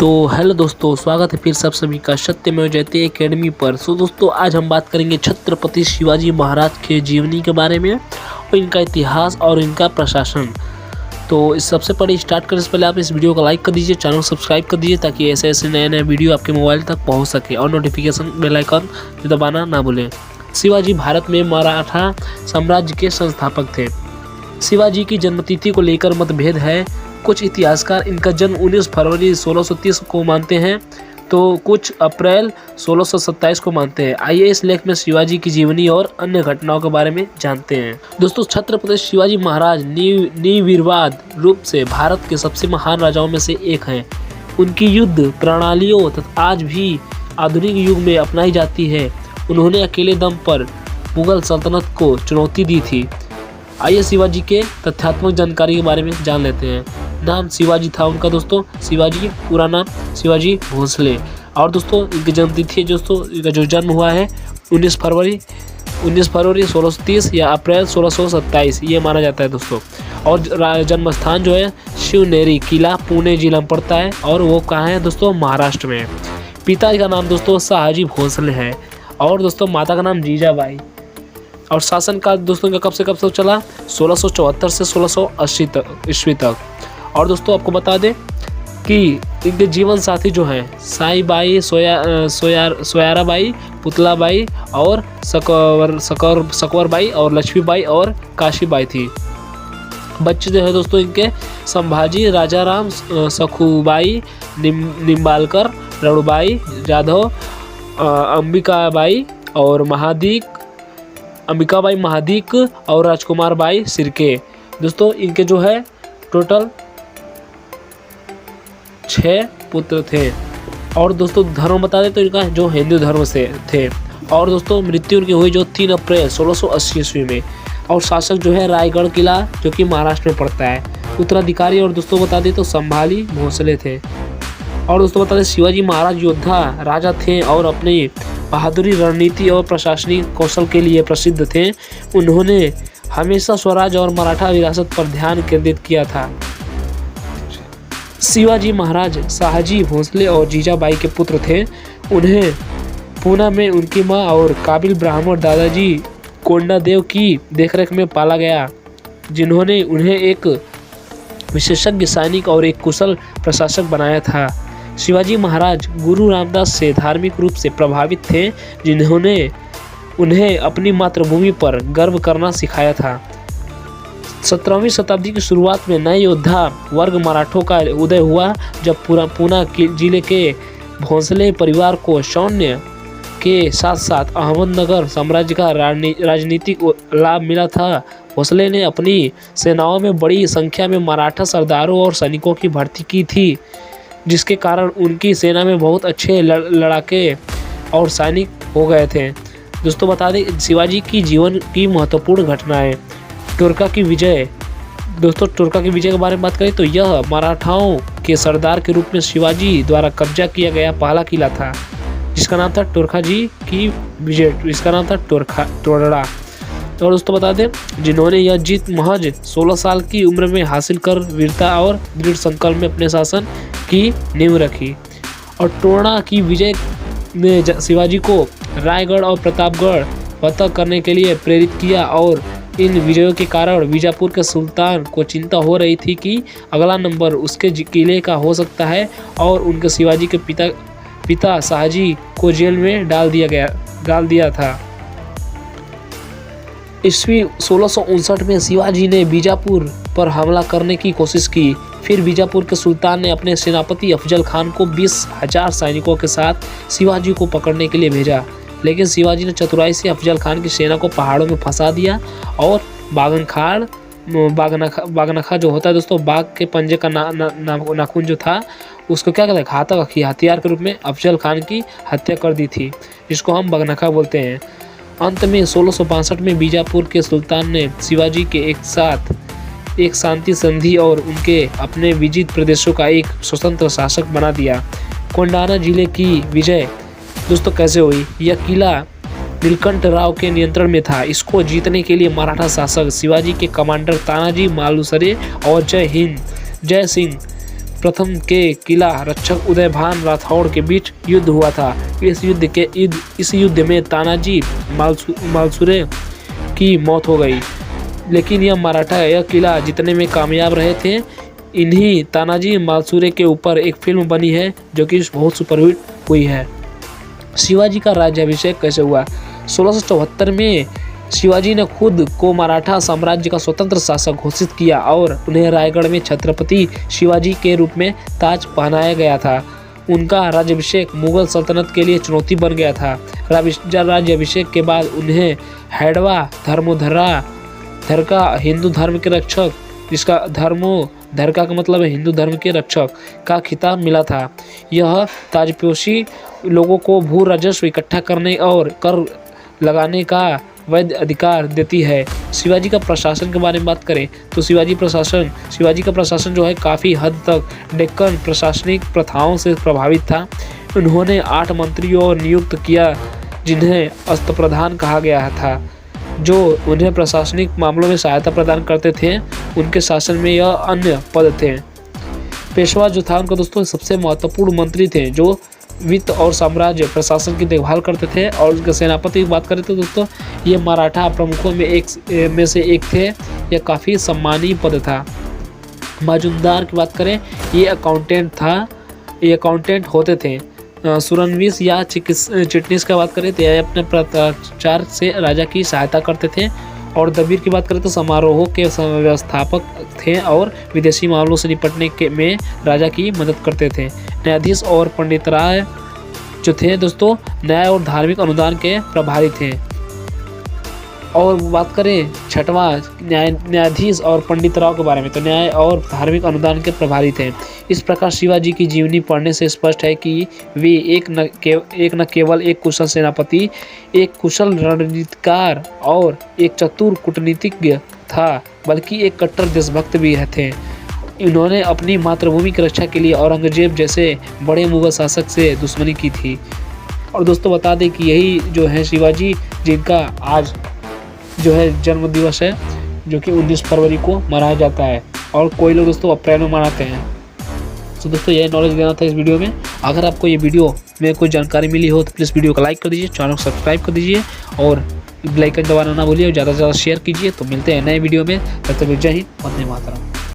तो हेलो दोस्तों, स्वागत है फिर सब सभी का सत्यमेव जयते एकेडमी पर। दोस्तों आज हम बात करेंगे छत्रपति शिवाजी महाराज के जीवनी के बारे में और इनका इतिहास और इनका प्रशासन। तो इस सबसे पहले स्टार्ट करने से पहले आप इस वीडियो को लाइक कर दीजिए, चैनल को सब्सक्राइब कर दीजिए ताकि ऐसे ऐसे नए नए वीडियो आपके मोबाइल तक पहुँच सके और नोटिफिकेशन बेल आइकन दबाना ना भूलें। शिवाजी भारत में मराठा साम्राज्य के संस्थापक थे। शिवाजी की जन्मतिथि को लेकर मतभेद है। कुछ इतिहासकार इनका जन्म 19 फरवरी 1630 को मानते हैं तो कुछ अप्रैल 1627 को मानते हैं। आइए इस लेख में शिवाजी की जीवनी और अन्य घटनाओं के बारे में जानते हैं। दोस्तों, छत्रपति शिवाजी महाराज निर्विवाद रूप से भारत के सबसे महान राजाओं में से एक हैं। उनकी युद्ध प्रणालियों तथा आज भी आधुनिक युग में अपनाई जाती है। उन्होंने अकेले दम पर मुगल सल्तनत को चुनौती दी थी। आइए शिवाजी के तथ्यात्मक जानकारी के बारे में जान लेते हैं। नाम शिवाजी था उनका दोस्तों, शिवाजी, पूरा नाम शिवाजी भोसले। और दोस्तों इनकी जन्मतिथि दोस्तों, इनका जो जन्म हुआ है 19 फरवरी 1630 या अप्रैल 1627 ये माना जाता है दोस्तों। और जन्म स्थान जो है शिवनेरी किला पुणे जिला में पड़ता है और वो कहाँ है दोस्तों, महाराष्ट्र में। पिता का नाम दोस्तों शाहजी भोसले है और दोस्तों माता का नाम जीजाबाई। और शासन काल दोस्तों इनका कब से कब तक चला, 1674 से 1680 ईस्वी तक। और दोस्तों आपको बता दें कि इनके जीवन साथी जो हैं साईबाई, सोयाराबाई, पुतलाबाई और सकवरबाई और लक्ष्मीबाई और काशीबाई थी। बच्चे जो है दोस्तों इनके संभाजी, राजाराम, सखुबाई, निम्बालकर, रणबाई, जाधव, अंबिकाबाई महादिक और राजकुमार बाई सिरके। दोस्तों इनके जो है टोटल 6 पुत्र थे। और दोस्तों धर्म बता दें तो इनका जो हिंदू धर्म से थे। और दोस्तों मृत्यु उनकी हुई जो 3 अप्रैल 1680 ईस्वी में। और शासक जो है रायगढ़ किला जो कि महाराष्ट्र में पड़ता है। उत्तराधिकारी और दोस्तों बता दें तो संभाली भोसले थे। और दोस्तों बता दें शिवाजी महाराज योद्धा राजा थे और अपनी बहादुरी, रणनीति और प्रशासनिक कौशल के लिए प्रसिद्ध थे। उन्होंने हमेशा स्वराज और मराठा विरासत पर ध्यान केंद्रित किया था। शिवाजी महाराज शाहजी भोसले और जीजाबाई के पुत्र थे। उन्हें पूना में उनकी मां और काबिल ब्राह्मण दादाजी कोंडादेव की देखरेख में पाला गया, जिन्होंने उन्हें एक विशेषज्ञ सैनिक और एक कुशल प्रशासक बनाया था। शिवाजी महाराज गुरु रामदास से धार्मिक रूप से प्रभावित थे, जिन्होंने उन्हें अपनी मातृभूमि पर गर्व करना सिखाया था। 17वीं शताब्दी की शुरुआत में नए योद्धा वर्ग मराठों का उदय हुआ, जब पूना जिले के भोसले परिवार को सैन्य के साथ साथ अहमदनगर साम्राज्य का राजनीतिक लाभ मिला था। भोसले ने अपनी सेनाओं में बड़ी संख्या में मराठा सरदारों और सैनिकों की भर्ती की थी, जिसके कारण उनकी सेना में बहुत अच्छे लड़ाके और सैनिक हो गए थे। दोस्तों बता दें शिवाजी की जीवन की महत्वपूर्ण घटनाएं। टुरका की विजय। दोस्तों टुरका की विजय के बारे में बात करें तो यह मराठाओं के सरदार के रूप में शिवाजी द्वारा कब्जा किया गया पहला किला था, जिसका नाम था टुरका जी की विजय। इसका नाम था टोरड़ा। और दोस्तों बता दें जिन्होंने यह जीत महज 16 साल की उम्र में हासिल कर वीरता और दृढ़ संकल्प में अपने शासन की नींव रखी। और टोरड़ा की विजय ने शिवाजी को रायगढ़ और प्रतापगढ़ फतह करने के लिए प्रेरित किया। और इन विजयों के कारण बीजापुर के सुल्तान को चिंता हो रही थी कि अगला नंबर उसके किले का हो सकता है और उनके शिवाजी के पिता शाहजी को जेल में डाल दिया था। ईस्वी 1659 में शिवाजी ने बीजापुर पर हमला करने की कोशिश की। फिर बीजापुर के सुल्तान ने अपने सेनापति अफजल खान को 20,000 सैनिकों के साथ शिवाजी को पकड़ने के लिए भेजा, लेकिन शिवाजी ने चतुराई से अफजल खान की सेना को पहाड़ों में फंसा दिया और बागनखा जो होता है दोस्तों, बाघ के पंजे का नाखून जो था उसको क्या कहते हैं, घातक हथियार के रूप में अफजल खान की हत्या कर दी थी, जिसको हम बागनखा बोलते हैं। अंत में 1662 में बीजापुर के सुल्तान ने शिवाजी के एक शांति संधि और उनके अपने विजित प्रदेशों का एक स्वतंत्र शासक बना दिया। कोंडाना जिले की विजय दोस्तों कैसे हुई? यह किला नीलकंठ राव के नियंत्रण में था। इसको जीतने के लिए मराठा शासक शिवाजी के कमांडर तानाजी मालुसरे और जय सिंह प्रथम के किला रक्षक उदयभान राठौड़ के बीच युद्ध हुआ था। इस युद्ध में तानाजी मालुसरे की मौत हो गई, लेकिन यह किला जीतने में कामयाब रहे थे। इन्हीं तानाजी मालुसरे के ऊपर एक फिल्म बनी है जो कि बहुत सुपरहिट हुई है। शिवाजी का राज्याभिषेक कैसे हुआ? 1674 में शिवाजी ने खुद को मराठा साम्राज्य का स्वतंत्र शासक घोषित किया और उन्हें रायगढ़ में छत्रपति शिवाजी के रूप में ताज पहनाया गया था। उनका राज्याभिषेक मुगल सल्तनत के लिए चुनौती बन गया था। राज्याभिषेक के बाद उन्हें हैदवा धर्का हिंदू धर्म के रक्षक, जिसका धर्का का मतलब है हिंदू धर्म के रक्षक, का खिताब मिला था। यह ताजपोशी लोगों को भू राजस्व इकट्ठा करने और कर लगाने का वैध अधिकार देती है। शिवाजी का प्रशासन के बारे में बात करें तो शिवाजी का प्रशासन जो है काफ़ी हद तक डेक्कन प्रशासनिक प्रथाओं से प्रभावित था। उन्होंने 8 मंत्रियों नियुक्त किया जिन्हें अस्तप्रधान कहा गया था, जो उन्हें प्रशासनिक मामलों में सहायता प्रदान करते थे। उनके शासन में यह अन्य पद थे। पेशवा जो था उनका दोस्तों सबसे महत्वपूर्ण मंत्री थे, जो वित्त और साम्राज्य प्रशासन की देखभाल करते थे। और उनके सेनापति की बात करें तो दोस्तों ये मराठा प्रमुखों में से एक थे। यह काफ़ी सम्मानीय पद था। मजूमदार की बात करें ये अकाउंटेंट होते थे। सुरनवीस या चिटनीस की बात करें तो यह अपने प्रचार से राजा की सहायता करते थे। और दबीर की बात करें तो समारोहों के व्यवस्थापक थे और विदेशी मामलों से निपटने में राजा की मदद करते थे। न्यायाधीश और पंडितराय जो थे दोस्तों न्याय और धार्मिक अनुदान के प्रभारी थे। और बात करें छठवां न्यायाधीश और पंडितराव के बारे में तो न्याय और धार्मिक अनुदान के प्रभारी थे। इस प्रकार शिवाजी की जीवनी पढ़ने से स्पष्ट है कि वे एक न केवल एक कुशल सेनापति, एक कुशल रणनीतिकार और एक चतुर कूटनीतिज्ञ था, बल्कि एक कट्टर देशभक्त भी थे। इन्होंने अपनी मातृभूमि की रक्षा के लिए औरंगजेब जैसे बड़े मुगल शासक से दुश्मनी की थी। और दोस्तों बता दें कि यही जो है शिवाजी जिनका आज जो है जन्म दिवस है, जो कि 19 फरवरी को मनाया जाता है और कोई लोग दोस्तों अप्रैल में मनाते हैं। तो दोस्तों यही नॉलेज देना था इस वीडियो में। अगर आपको ये वीडियो में कोई जानकारी मिली हो तो प्लीज़ वीडियो को लाइक कर दीजिए, चैनल को सब्सक्राइब कर दीजिए और बेल आइकन दबाना ना भूलिए और ज़्यादा से ज़्यादा शेयर कीजिए। तो मिलते हैं नए वीडियो में, तब तक जय हिंद, वंदे मातरम।